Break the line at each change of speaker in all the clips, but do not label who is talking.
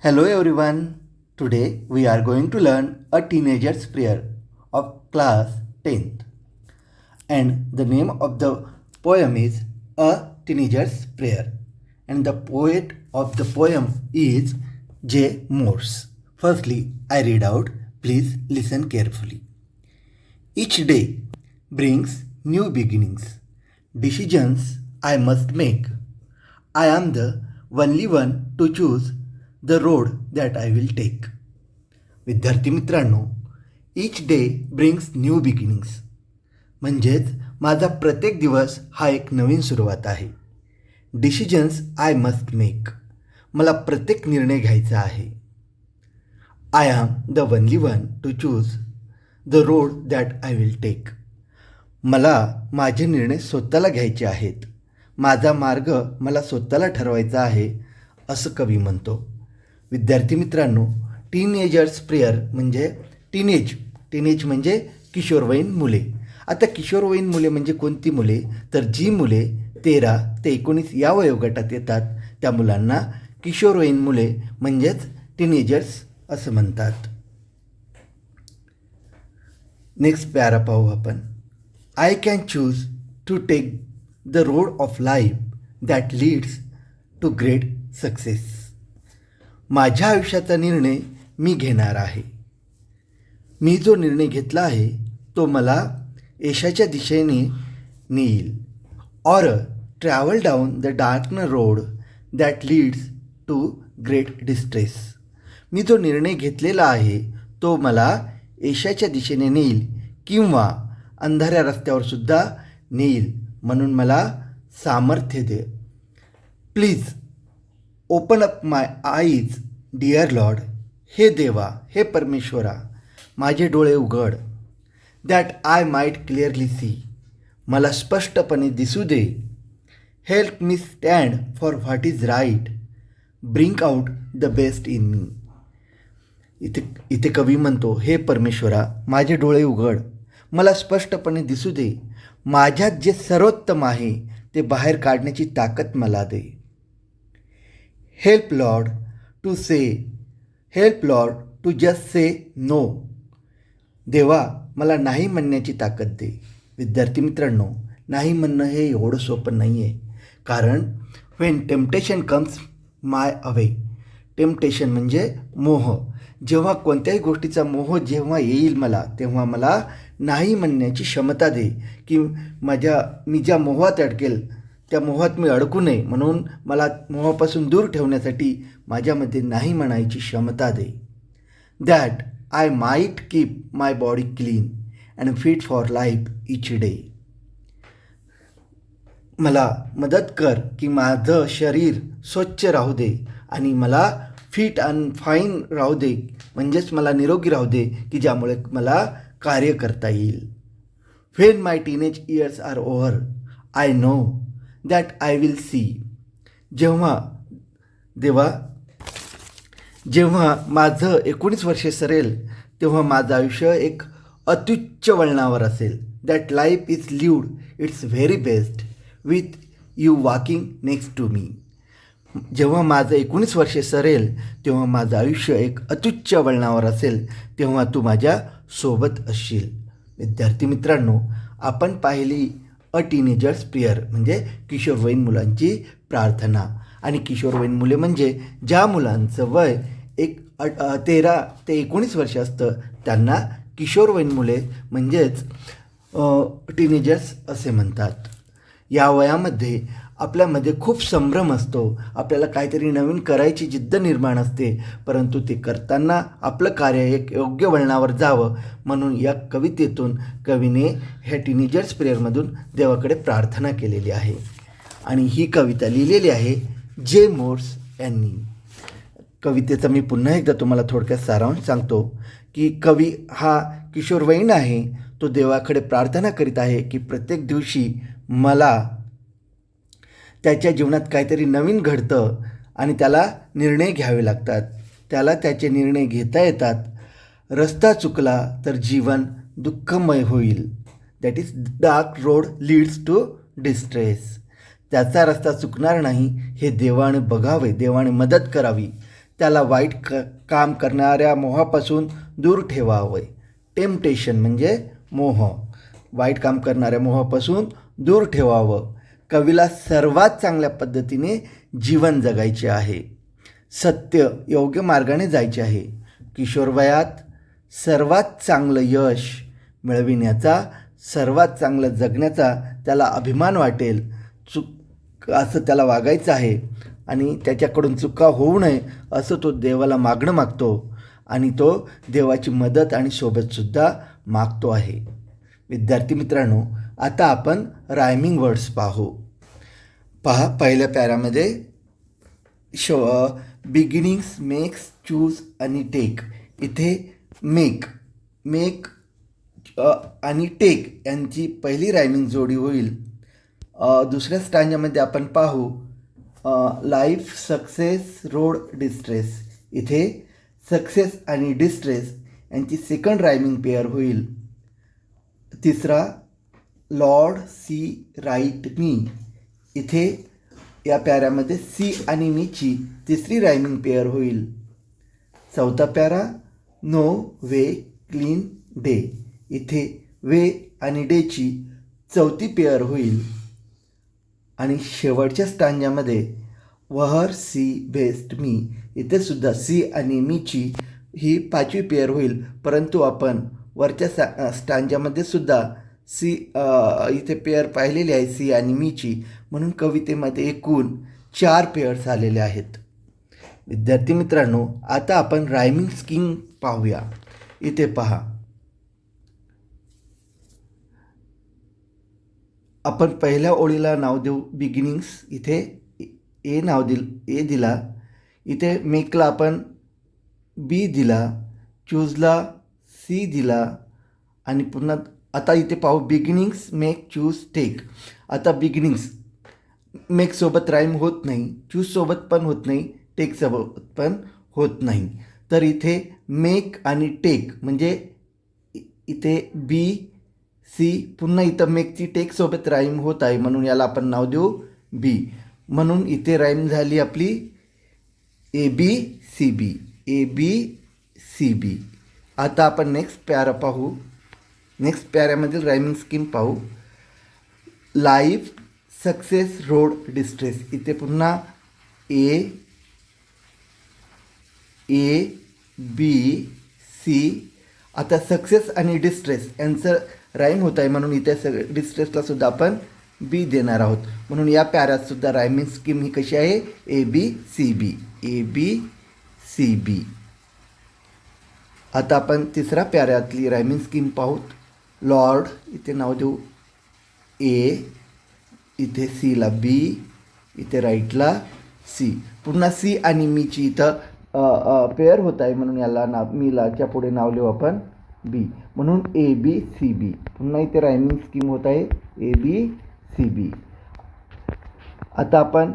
Hello everyone. Today we are going to learn a teenager's prayer of class 10th. And the name of the poem is A Teenager's Prayer. And the poet of the poem is J. Morse. Firstly, I read out. Please listen carefully. Each day brings new beginnings. Decisions I must make. I am the only one to choose the road that I will take. विद्यार्थी मित्रांनो, each day brings new beginnings. म्हणजेच माझा प्रत्येक दिवस हा एक नवीन सुरुवात आहे. Decisions I must make. मला प्रत्येक निर्णय घ्यायचा आहे. I am the only one to choose the road that I will take. मला माझे निर्णय स्वतःला घ्यायचे आहेत. माझा मार्ग मला स्वतःला ठरवायचा आहे, असं कवी म्हणतो. विद्यार्थी मित्रांनो, टीनेजर्स प्रेयर म्हणजे टीनेज म्हणजे किशोरवयीन मुले. आता किशोरवयीन मुले म्हणजे कोणती मुले? तर जी मुले 13 ते 19 या वयोगटात येतात त्या मुलांना किशोरवयीन मुले म्हणजेच टीनेजर्स असं म्हणतात. नेक्स्ट पॅरा पाहू आपण. I can choose to take the road of life that leads to great success. माझ्या आयुष्याचा निर्णय मी घेणार आहे. मी जो निर्णय घेतला आहे तो मला यशाच्या दिशेने नेईल. Or travel down the dark road that leads to great distress. मी जो निर्णय घेतलेला आहे तो मला यशाच्या दिशेने नेईल किंवा अंधाऱ्या रस्त्यावरसुद्धा नेईल. म्हणून मला सामर्थ्य दे. Please open up my eyes dear Lord. हे देवा, हे परमेश्वरा, माझे डोळे उघड. That I might clearly see. मला स्पष्टपणे दिसू दे. Help me stand for what is right. Bring out the best in me. इथे कवी म्हणतो, हे परमेश्वरा, माझे डोळे उघड. मला स्पष्टपणे दिसू दे. माझ्यात जे सर्वोत्तम आहे ते बाहेर काढण्याची ताकद मला दे. Help Lord to just say no. देवा, मला नाही म्हणण्याची ताकद दे. विद्यार्थी मित्रांनो, नाही म्हणणं हे एवढं सोपं नाही आहे. कारण when temptation comes my away. Temptation म्हणजे मोह. जेव्हा कोणत्याही गोष्टीचा मोह जेव्हा येईल मला, तेव्हा मला नाही म्हणण्याची क्षमता दे. की मी ज्या मोहात अडकेल त्या मोहात मी अडकू नये, म्हणून मला मोहापासून दूर ठेवण्यासाठी माझ्यामध्ये नाही म्हणायची क्षमता दे. That I might keep my body clean and fit for life each day. मला मदत कर की माझं शरीर स्वच्छ राहू दे आणि मला फिट अँड फाईन राहू दे, म्हणजेच मला निरोगी राहू दे की ज्यामुळे मला कार्य करता येईल. When my teenage years are over I know that I will see. जेव्हा माझं 19 वर्षे सरेल तेव्हा माझं आयुष्य एक अत्युच्च वळणावर असेल. That life is lived it's very best with you walking next to me. जेव्हा माझं 19 वर्षे सरेल तेव्हा माझं आयुष्य एक अत्युच्च वळणावर असेल, तेव्हा तू माझ्या सोबत असशील. विद्यार्थी मित्रांनो, आपण पाहिली अ टीनेजर्स प्रेयर म्हणजे किशोरवयीन मुलांची प्रार्थना. आणि किशोरवयीन मुले म्हणजे ज्या मुलांचं वय 13 ते 19 वर्ष असतं त्यांना किशोरवयीन मुले म्हणजेच टीनेजर्स असे म्हणतात. या वयामध्ये आपल्यामध्ये खूप संभ्रम असतो. आपल्याला काहीतरी नवीन करायची जिद्द निर्माण असते, परंतु ते करताना आपलं कार्य एक योग्य वळणावर जावं म्हणून या कवितेतून कवीने ह्या टीनेजर्स प्रेयरमधून देवाकडे प्रार्थना केलेली आहे. आणि ही कविता लिहिलेली आहे जे मोर्स यांनी. कवितेचा मी पुन्हा एकदा तुम्हाला थोडक्यात सारांश सांगतो की कवी हा किशोरवयीन आहे. तो देवाकडे प्रार्थना करीत आहे की प्रत्येक दिवशी मला त्याच्या जीवनात काहीतरी नवीन घडतं आणि त्याला निर्णय घ्यावे लागतात. त्याला त्याचे निर्णय घेता येतात. रस्ता चुकला तर जीवन दुःखमय होईल. That is dark road leads to distress. त्याचा रस्ता चुकणार नाही हे देवाने बघावे, देवाने मदत करावी. त्याला वाईट काम करणाऱ्या मोहापासून दूर ठेवावे. टेम्पटेशन म्हणजे मोह, वाईट काम करणाऱ्या मोहापासून दूर ठेवावं. कवीला सर्वात चांगल्या पद्धतीने जीवन जगायचे आहे. सत्य योग्य मार्गाने जायचे आहे. किशोरवयात सर्वात चांगलं यश मिळविण्याचा, सर्वात चांगलं जगण्याचा त्याला अभिमान वाटेल. असं त्याला वागायचं आहे आणि त्याच्याकडून चुका होऊ नये असं तो देवाला मागणं मागतो आणि तो देवाची मदत आणि सोबतसुद्धा मागतो आहे. विद्यार्थी मित्रांनो, आता आपण रायमिंग वर्ड्स पाहू. पहा, पहिल्या पॅरामध्ये बिगिनिंग्स, मेक्स, चूज आणि टेक. इथे मेक आणि टेक यांची पहिली रायमिंग जोडी होईल. दुसऱ्या स्टांजामध्ये आपण पाहू लाईफ, सक्सेस, रोड, डिस्ट्रेस. इथे सक्सेस आणि डिस्ट्रेस यांची सेकंड रायमिंग पेअर होईल. तिसरा लॉर्ड, सी, राईट, मी. इथे या पॅरामध्ये सी आणि मीची तिसरी रायमिंग पेअर होईल. चौथा पॅरा नो, वे, क्लीन, डे. इथे वे आणि डेची चौथी पेअर होईल. आणि शेवटच्या स्टांजामध्ये वहर, सी, बेस्ट, मी. इथे सुद्धा सी आणि मीची ही पाचवी पेअर होईल. परंतु आपण वरच्या स्टांजामध्ये सुद्धा सी इथे पेअर पाहिलेली आहे, सी आणि मीची. म्हणून कवितेमध्ये एकूण 4 पेअर्स आलेले आहेत. विद्यार्थी मित्रांनो, आता आपण रायमिंग स्कीम पाहूया. इथे पहा, आपण पहिल्या ओळीला नाव देऊ बिगिनिंग्स. इथे ए दिला. इथे मेकला आपण बी दिला, चूजला सी दिला आणि पुन्हा आता इथे पाहू बिगिनिंग्स, मेक, चूज, टेक. आता बिगिनिंग्स मेकसोबत राईम होत नाही, चूजसोबत पण होत नाही, टेकसोबत पण होत नाही. तर इथे मेक आणि टेक म्हणजे इथे बी, सी, पुन्हा इथं मेकची टेकसोबत राईम होत आहे म्हणून याला आपण नाव देऊ बी. म्हणून इथे राईम झाली आपली ए बी सी बी, ए बी सी बी. आता आपण नेक्स्ट पॅरा पाहू. नेक्स्ट पॅरामधील रायमिंग स्कीम पाहू. Life, success, road, distress. इथे पुन्हा ए बी सी. आता सक्सेस आणि डिस्ट्रेस यांचं राईम होत आहे म्हणून इथे डिस्ट्रेसला सुद्धा आपण बी देणार आहोत. म्हणून या पॅरात सुद्धा रायमिंग स्कीम ही कशी आहे, ए बी सी बी, ए बी सी बी. आता आपण तिसऱ्या पॅरातली रायमिंग स्कीम पाहूत. लॉर्ड, इथे नाव देऊ ए, इथे सीला बी, इथे राईटला सी. पुन्हा सी आणि मीची इथं पेअर होत आहे म्हणून याला मीलाच्या पुढे नाव लिहू आपण बी. म्हणून ए बी सी बी. पुन्हा इथे रायमिंग स्कीम होत आहे ए बी सी बी. आता आपण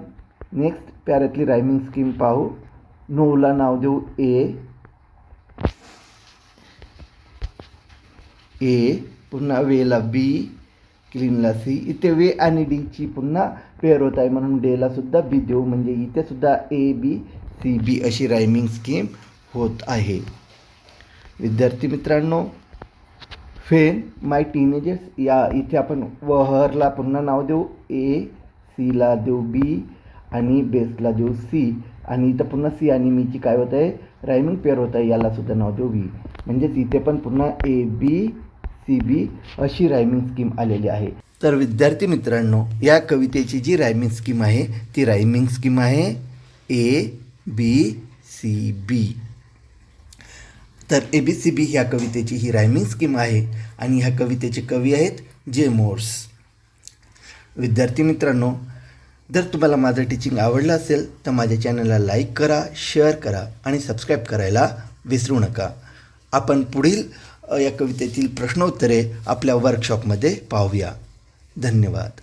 नेक्स्ट पॅरातली रायमिंग स्कीम पाहू. नोला नाव देऊ ए, पुन्हा वेला बी, क्लीनला सी. इथे वे आणि डीची पुन्हा पेअर होत आहे म्हणून डेला सुद्धा बी देऊ. म्हणजे इथे सुद्धा ए बी सी बी अशी रायमिंग स्कीम होत आहे. विद्यार्थी मित्रांनो, फेन, माय टीनेजर्स या इथे आपण वहरला पुन्हा नाव देऊ ए, सीला देऊ बी आणि बेसला देऊ सी. आणि इथं पुन्हा सी आणि मीची काय होत आहे, रायमिंग पेअर होत आहे, याला सुद्धा नाव देऊ बी. म्हणजेच इथे पण पुन्हा ए बी सी बी अशी रायमिंग स्कीम आलेली आहे. तर विद्यार्थी मित्रांनो, या कवितेची जी रायमिंग स्कीम आहे ती रायमिंग स्कीम आहे ए बी सी बी. तर ए बी सी बी ह्या कवितेची ही रायमिंग स्कीम आहे आणि ह्या कवितेचे कवी आहेत जे मोर्स. विद्यार्थी मित्रांनो, जर तुम्हाला माझं टीचिंग आवडलं असेल तर माझ्या चॅनलला लाईक करा, शेअर करा आणि सबस्क्राईब करायला विसरू नका. आपण पुढील या कवितेतील प्रश्नोत्तरे आपल्या वर्कशॉपमध्ये पाहूया. धन्यवाद.